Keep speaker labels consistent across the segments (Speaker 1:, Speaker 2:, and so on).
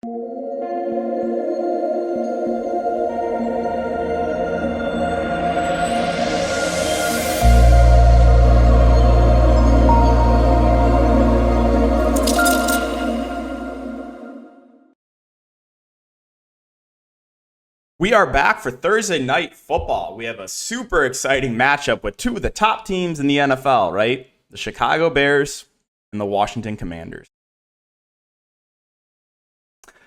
Speaker 1: We are back for Thursday Night Football. We have a super exciting matchup with two of the top teams in the NFL, right? The Chicago Bears and the Washington Commanders.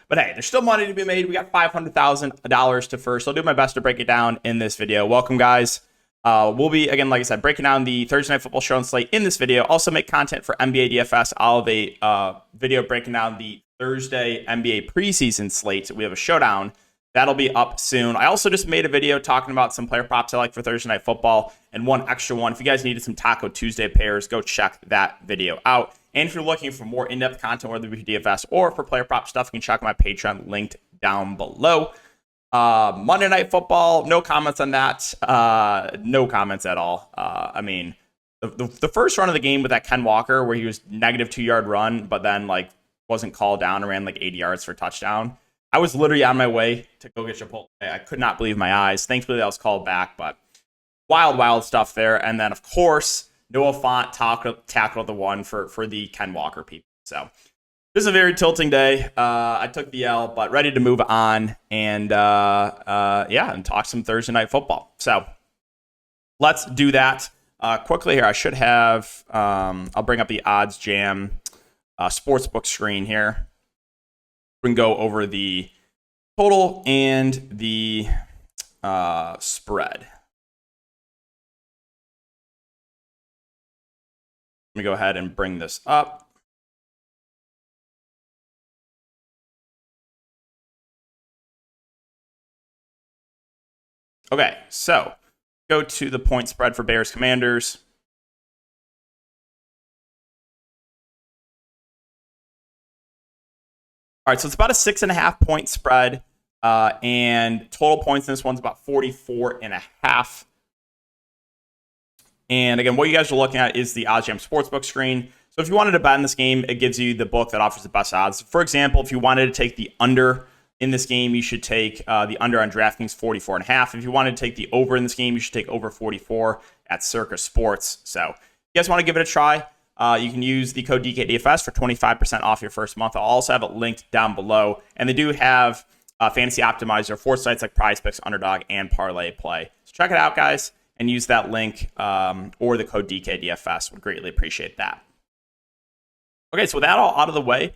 Speaker 1: But hey, there's still money to be made. We got $500,000 to first. I'll do my best to break it down in this video. Welcome, guys. We'll be, again, like I said, breaking down the Thursday Night Football show and slate in this video. Also make content for NBA DFS. I'll have a video breaking down the Thursday NBA preseason slate. We have a showdown. That'll be up soon. I also just made a video talking about some player props I like for Thursday Night Football and one extra one. If you guys needed some Taco Tuesday pairs, go check that video out. And if you're looking for more in-depth content, whether it be DFS or for player prop stuff, you can check my Patreon linked down below. Monday Night Football, no comments on that. No comments at all. I mean, the first run of the game with that Ken Walker where he was negative 2-yard run, but then wasn't called down and ran 80 yards for a touchdown. I was literally on my way to go get Chipotle. I could not believe my eyes. Thankfully, that was called back, but wild stuff there. And then, of course, Noah Fant tackled the one for the Ken Walker people. So this is a very tilting day. I took the L, but ready to move on and and talk some Thursday Night Football. So let's do that quickly here. I should have. I'll bring up the Odds Jam sportsbook screen here. We can go over the total and the spread. Let me go ahead and bring this up. Okay, so go to the point spread for Bears Commanders. All right, so it's about a 6.5 point spread, and total points in this one's about 44.5. And again, what you guys are looking at is the OddsJam Sportsbook screen. So if you wanted to bet in this game, it gives you the book that offers the best odds. For example, if you wanted to take the under in this game, you should take the under on Draftkings 44.5. If you wanted to take the over in this game, you should take over 44 at Circa Sports. So if you guys want to give it a try, you can use the code DKDFS for 25% off your first month. I'll also have it linked down below. And they do have Fantasy Optimizer for sites like Prize Picks, Underdog, and Parlay Play. So check it out, guys, and use that link or the code DKDFS. Would greatly appreciate that. Okay, so with that all out of the way,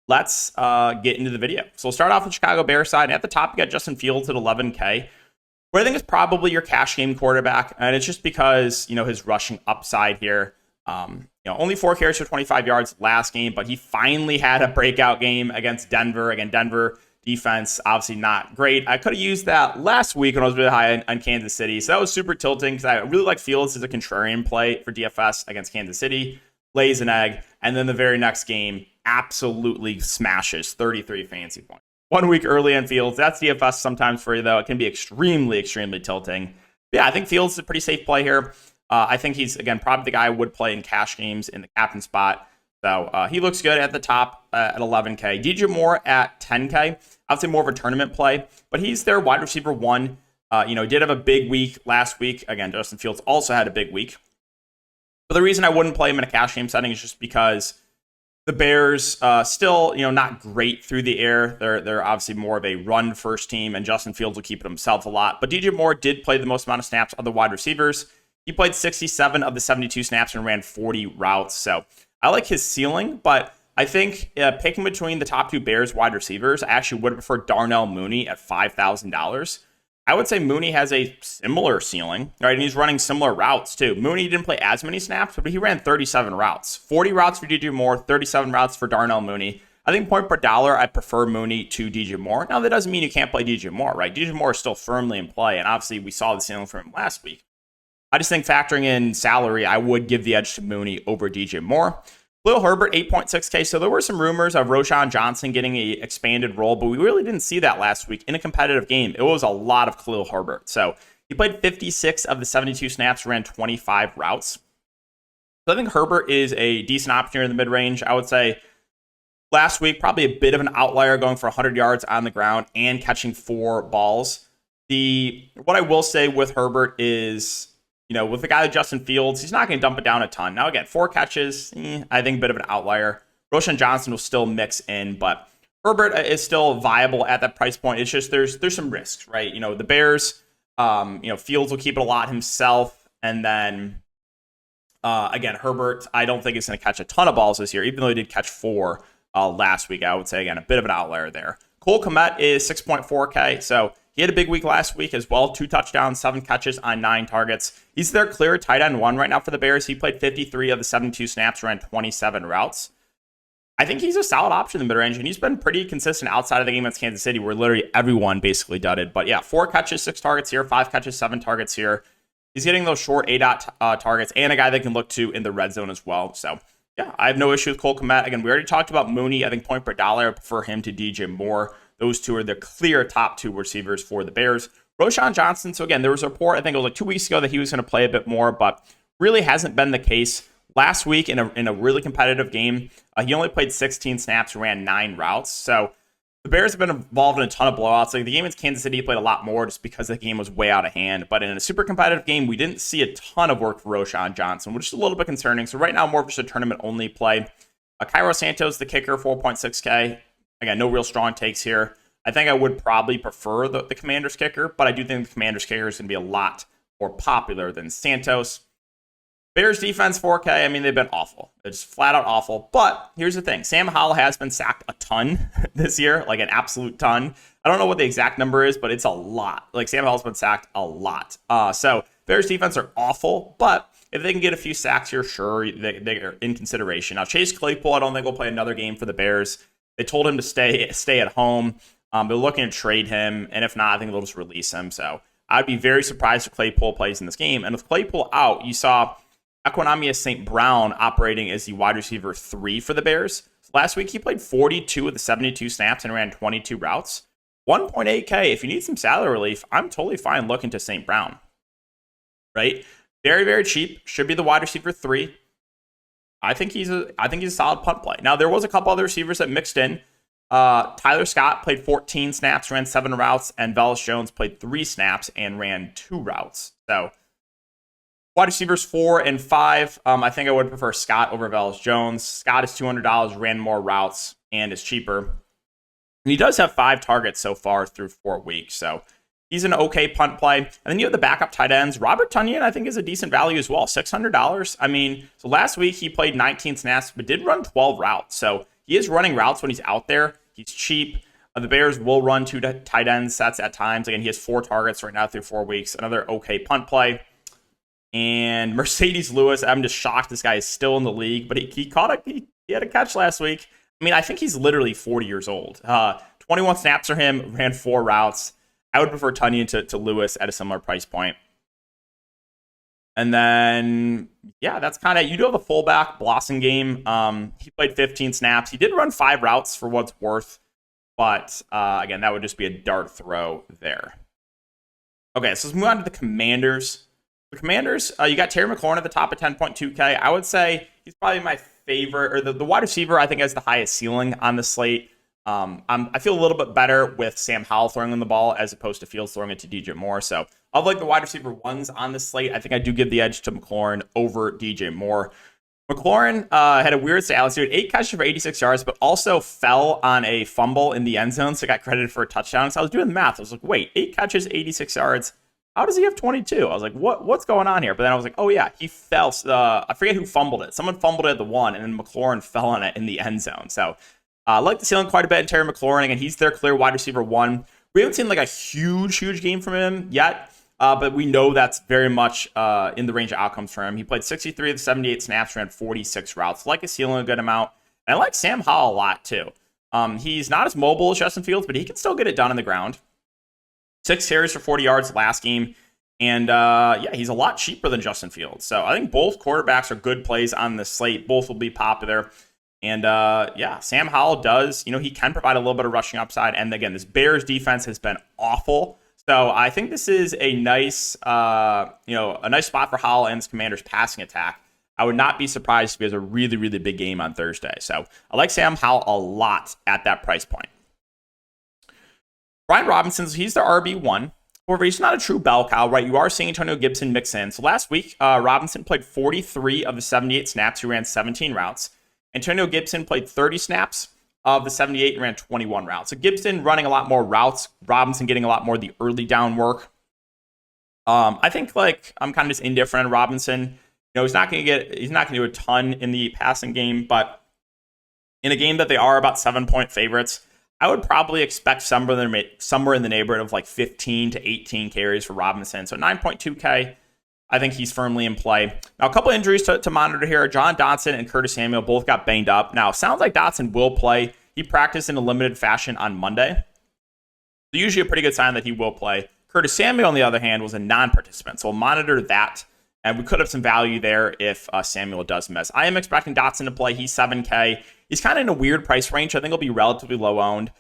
Speaker 1: let's get into the video. So we'll start off with Chicago Bears side. And at the top, you got Justin Fields at 11K. Where I think is probably your cash game quarterback. And it's just because, his rushing upside here. Only 4 carries for 25 yards last game, but he finally had a breakout game against Denver. Again, Denver defense, obviously not great. I could have used that last week when I was really high on Kansas City. So that was super tilting because I really like Fields as a contrarian play for DFS against Kansas City. Lays an egg. And then the very next game absolutely smashes 33 fantasy points. 1 week early on Fields. That's DFS sometimes for you, though. It can be extremely tilting. But yeah, I think Fields is a pretty safe play here. I think he's, again, probably the guy I would play in cash games in the captain spot. So he looks good at the top at 11K. DJ Moore at 10K. I would say more of a tournament play, but he's their wide receiver 1. Did have a big week last week. Again, Justin Fields also had a big week. But the reason I wouldn't play him in a cash game setting is just because the Bears still, not great through the air. They're obviously more of a run-first team, and Justin Fields will keep it himself a lot. But DJ Moore did play the most amount of snaps of the wide receivers. He played 67 of the 72 snaps and ran 40 routes. So I like his ceiling, but I think picking between the top 2 Bears wide receivers, I actually would have preferred Darnell Mooney at $5,000. I would say Mooney has a similar ceiling, right? And he's running similar routes too. Mooney didn't play as many snaps, but he ran 37 routes. 40 routes for DJ Moore, 37 routes for Darnell Mooney. I think point per dollar, I prefer Mooney to DJ Moore. Now, that doesn't mean you can't play DJ Moore, right? DJ Moore is still firmly in play, and obviously we saw the ceiling from him last week. I just think factoring in salary, I would give the edge to Mooney over DJ Moore. Khalil Herbert, 8.6K. So there were some rumors of Roschon Johnson getting an expanded role, but we really didn't see that last week in a competitive game. It was a lot of Khalil Herbert. So he played 56 of the 72 snaps, ran 25 routes. So I think Herbert is a decent option here in the mid-range. I would say last week, probably a bit of an outlier, going for 100 yards on the ground and catching 4 balls. What I will say with Herbert is, with a guy like Justin Fields, he's not going to dump it down a ton. Now, again, 4 catches, I think a bit of an outlier. Roshan Johnson will still mix in, but Herbert is still viable at that price point. It's just there's some risks, right? The Bears, Fields will keep it a lot himself, and then again, Herbert, I don't think is going to catch a ton of balls this year, even though he did catch 4 last week. I would say, again, a bit of an outlier there. Cole Kmet is 6.4K, so he had a big week last week as well. 2 touchdowns, 7 catches on 9 targets. He's their clear tight end 1 right now for the Bears. He played 53 of the 72 snaps, ran 27 routes. I think he's a solid option in the mid-range, and he's been pretty consistent outside of the game against Kansas City, where literally everyone basically dudded. But yeah, 4 catches, 6 targets here, 5 catches, 7 targets here. He's getting those short A-dot targets, and a guy they can look to in the red zone as well. So yeah, I have no issue with Cole Kmet. Again, we already talked about Mooney. I think point per dollar, I prefer him to DJ Moore. Those 2 are the clear top 2 receivers for the Bears. Roshan Johnson, so again, there was a report, I think it was like 2 weeks ago, that he was going to play a bit more, but really hasn't been the case. Last week in a really competitive game, he only played 16 snaps, ran 9 routes. So the Bears have been involved in a ton of blowouts. Like the game against Kansas City, he played a lot more just because the game was way out of hand. But in a super competitive game, we didn't see a ton of work for Roshan Johnson, which is a little bit concerning. So right now, more of just a tournament-only play. Cairo Santos, the kicker, 4.6K. Again, no real strong takes here. I think I would probably prefer the Commanders kicker, but I do think the Commanders kicker is going to be a lot more popular than Santos. Bears defense 4K, I mean, they've been awful. They're just flat out awful. But here's the thing. Sam Howell has been sacked a ton this year, like an absolute ton. I don't know what the exact number is, but it's a lot. Like Sam Howell's been sacked a lot. So Bears defense are awful, but if they can get a few sacks here, sure, they're in consideration. Now, Chase Claypool, I don't think will play another game for the Bears. They told him to stay at home. They're looking to trade him, and if not, I think they'll just release him. So I'd be very surprised if Claypool plays in this game. And with Claypool out, you saw Equanimeous St. Brown operating as the wide receiver 3 for the Bears. Last week, he played 42 of the 72 snaps and ran 22 routes. 1.8K. If you need some salary relief, I'm totally fine looking to St. Brown. Right? Very, very cheap. Should be the wide receiver 3. I think he's a solid punt play. Now, there was a couple other receivers that mixed in. Tyler Scott played 14 snaps, ran 7 routes, and Velus Jones played 3 snaps and ran 2 routes. So wide receivers 4 and 5, I think I would prefer Scott over Velus Jones. Scott is $200, ran more routes, and is cheaper. And he does have 5 targets so far through 4 weeks, so he's an okay punt play. And then you have the backup tight ends. Robert Tonyan, I think, is a decent value as well, $600. I mean, so last week he played 19 snaps, but did run 12 routes. So he is running routes when he's out there. He's cheap. The Bears will run 2 tight end sets at times. Again, he has 4 targets right now through 4 weeks. Another okay punt play. And Mercedes Lewis, I'm just shocked this guy is still in the league, but he had a catch last week. I mean, I think he's literally 40 years old. 21 snaps for him, ran 4 routes. I would prefer Tonyan to Lewis at a similar price point. And then, yeah, that's kind of, you do have a fullback, Blossom game. He played 15 snaps. He did run 5 routes for what's worth. But, again, that would just be a dart throw there. Okay, so let's move on to the Commanders. The Commanders, you got Terry McLaurin at the top at 10.2K. I would say he's probably my favorite, or the wide receiver I think has the highest ceiling on the slate. I feel a little bit better with Sam Howell throwing in the ball as opposed to Fields throwing it to DJ Moore. So of like the wide receiver 1s on the slate, I think I do give the edge to McLaurin over DJ Moore. McLaurin had a weird stat. He had 8 catches for 86 yards, but also fell on a fumble in the end zone, so got credited for a touchdown. So I was doing the math. I was like, wait, 8 catches, 86 yards. How does he have 22? I was like, what's going on here? But then I was like, oh yeah, he fell. I forget who fumbled it. Someone fumbled it at the 1, and then McLaurin fell on it in the end zone. So I like the ceiling quite a bit in Terry McLaurin. Again, he's their clear wide receiver 1. We haven't seen like a huge game from him yet, but we know that's very much in the range of outcomes for him. He played 63 of the 78 snaps, ran 46 routes. Like his ceiling a good amount. And I like Sam Howell a lot too. He's not as mobile as Justin Fields, but he can still get it done on the ground. 6 carries for 40 yards last game. And yeah, he's a lot cheaper than Justin Fields. So I think both quarterbacks are good plays on the slate. Both will be popular. And yeah, Sam Howell does, he can provide a little bit of rushing upside. And again, this Bears defense has been awful. So I think this is a nice, a nice spot for Howell and his Commanders passing attack. I would not be surprised if he has a really, really big game on Thursday. So I like Sam Howell a lot at that price point. Brian Robinson, he's the RB1. However, he's not a true bell cow, right? You are seeing Antonio Gibson mix in. So last week, Robinson played 43 of the 78 snaps. He ran 17 routes. Antonio Gibson played 30 snaps of the 78 and ran 21 routes. So Gibson running a lot more routes. Robinson getting a lot more of the early down work. I think I'm kind of just indifferent on Robinson. He's not going to do a ton in the passing game, but in a game that they are about 7-point favorites, I would probably expect somewhere in the neighborhood of 15 to 18 carries for Robinson. So 9.2K, I think he's firmly in play. Now, a couple injuries to monitor here. John Dotson and Curtis Samuel both got banged up. Now, sounds like Dotson will play. He practiced in a limited fashion on Monday. So usually a pretty good sign that he will play. Curtis Samuel, on the other hand, was a non-participant. So we'll monitor that. And we could have some value there if Samuel does miss. I am expecting Dotson to play. He's 7K. He's kind of in a weird price range. I think he'll be relatively low owned.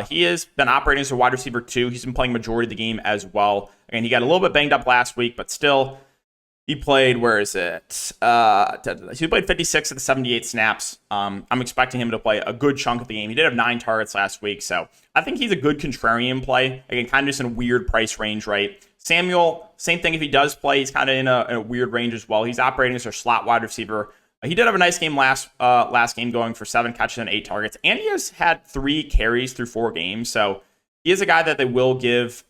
Speaker 1: He has been operating as a wide receiver too. He's been playing majority of the game as well. Again, he got a little bit banged up last week, but still, he played, where is it? He played 56 of the 78 snaps. I'm expecting him to play a good chunk of the game. He did have 9 targets last week, so I think he's a good contrarian play. Again, kind of just in a weird price range, right? Samuel, same thing if he does play. He's kind of in a weird range as well. He's operating as a slot wide receiver. He did have a nice game last game, going for 7 catches and 8 targets. And he has had 3 carries through 4 games. So he is a guy that they will give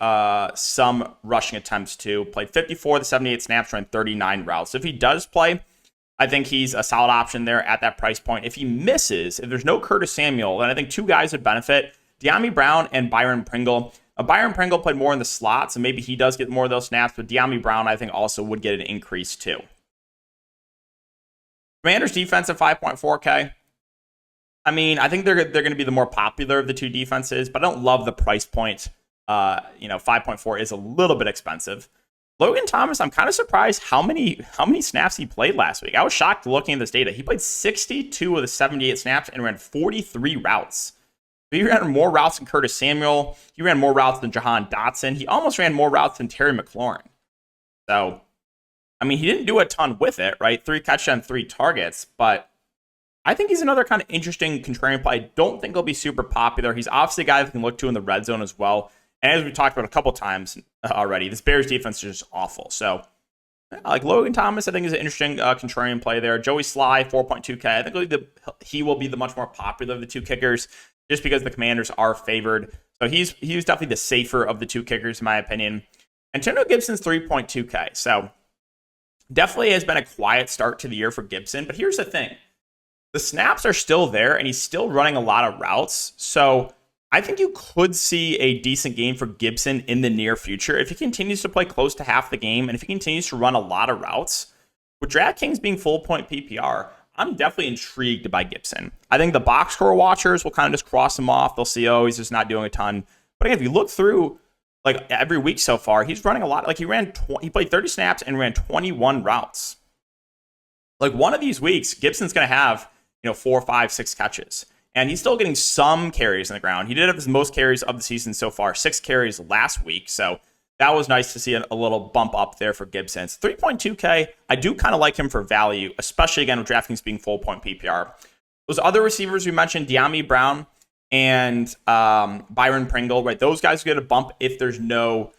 Speaker 1: some rushing attempts to. Played 54 of the 78 snaps, ran 39 routes. So if he does play, I think he's a solid option there at that price point. If he misses, if there's no Curtis Samuel, then I think 2 guys would benefit. De'Ami Brown and Byron Pringle. Byron Pringle played more in the slot, so maybe he does get more of those snaps, but De'Ami Brown, I think, also would get an increase too. Commanders defense at 5.4K. I mean, I think they're going to be the more popular of the 2 defenses, but I don't love the price point. 5.4 is a little bit expensive. Logan Thomas, I'm kind of surprised how many snaps he played last week. I was shocked looking at this data. He played 62 of the 78 snaps and ran 43 routes. He ran more routes than Curtis Samuel. He ran more routes than Jahan Dotson. He almost ran more routes than Terry McLaurin. So, I mean, he didn't do a ton with it, right? 3 catches and 3 targets, but I think he's another kind of interesting contrarian play. I don't think he'll be super popular. He's obviously a guy that can look to in the red zone as well. And as we talked about a couple times already, this Bears defense is just awful. So, like Logan Thomas, I think is an interesting contrarian play there. Joey Sly, 4.2K. I think he will be the much more popular of the 2 kickers, just because the Commanders are favored. So he's definitely the safer of the 2 kickers, in my opinion. Antonio Gibson's 3.2K. So definitely has been a quiet start to the year for Gibson. But here's the thing. The snaps are still there, and he's still running a lot of routes. So I think you could see a decent game for Gibson in the near future if he continues to play close to half the game, and if he continues to run a lot of routes. With Draftkings being full point PPR, I'm definitely intrigued by Gibson. I think the box score watchers will kind of just cross him off. They'll see, oh, he's just not doing a ton. But again, if you look through every week so far, he's running a lot. He played 30 snaps and ran 21 routes. One of these weeks, Gibson's going to have 4, 5, 6 catches, and he's still getting some carries on the ground. He did have his most carries of the season so far, 6 carries last week. So that was nice to see a little bump up there for Gibson. It's 3.2K. I do kind of like him for value, especially, again, with Draftkings being full point PPR. Those other receivers we mentioned, De'Ami Brown and Byron Pringle, right? Those guys get a bump if there's no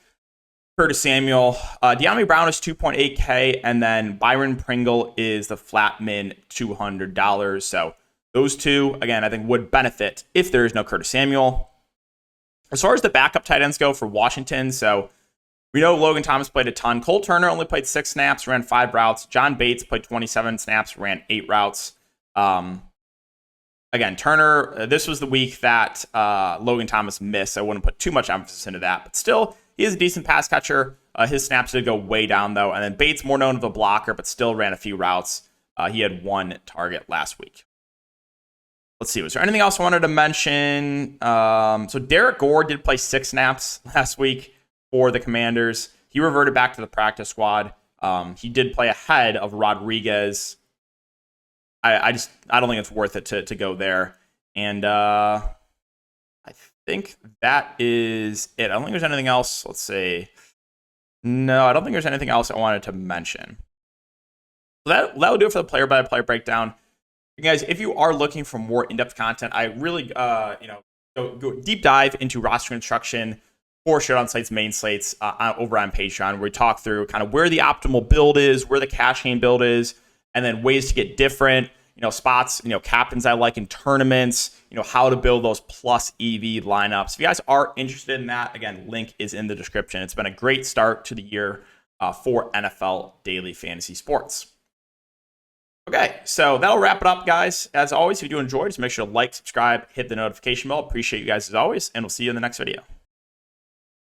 Speaker 1: Curtis Samuel. De'Ami Brown is 2.8K, and then Byron Pringle is the flat min $200. So those 2, again, I think would benefit if there is no Curtis Samuel. As far as the backup tight ends go for Washington, so we know Logan Thomas played a ton. Cole Turner only played 6 snaps, ran 5 routes. John Bates played 27 snaps, ran 8 routes. Again, Turner, this was the week that Logan Thomas missed. I wouldn't put too much emphasis into that. But still, he is a decent pass catcher. His snaps did go way down, though. And then Bates, more known as a blocker, but still ran a few routes. He had 1 target last week. Let's see, was there anything else I wanted to mention? So Derek Gore did play 6 snaps last week for the Commanders. He reverted back to the practice squad. He did play ahead of Rodriguez. I don't think it's worth it to go there. And I think that is it. I don't think there's anything else. Let's see. No, I don't think there's anything else I wanted to mention. That'll do it for the player-by-player breakdown. You guys, if you are looking for more in-depth content, I really, go deep dive into roster construction for Showdown Slate's main slates over on Patreon, where we talk through kind of where the optimal build is, where the cash game build is, and then ways to get different, spots, captains I like in tournaments, how to build those plus EV lineups. If you guys are interested in that, again, link is in the description. It's been a great start to the year for NFL daily fantasy sports. Okay, so that'll wrap it up, guys. As always, if you do enjoy, just make sure to like, subscribe, hit the notification bell. Appreciate you guys as always, and we'll see you in the next video.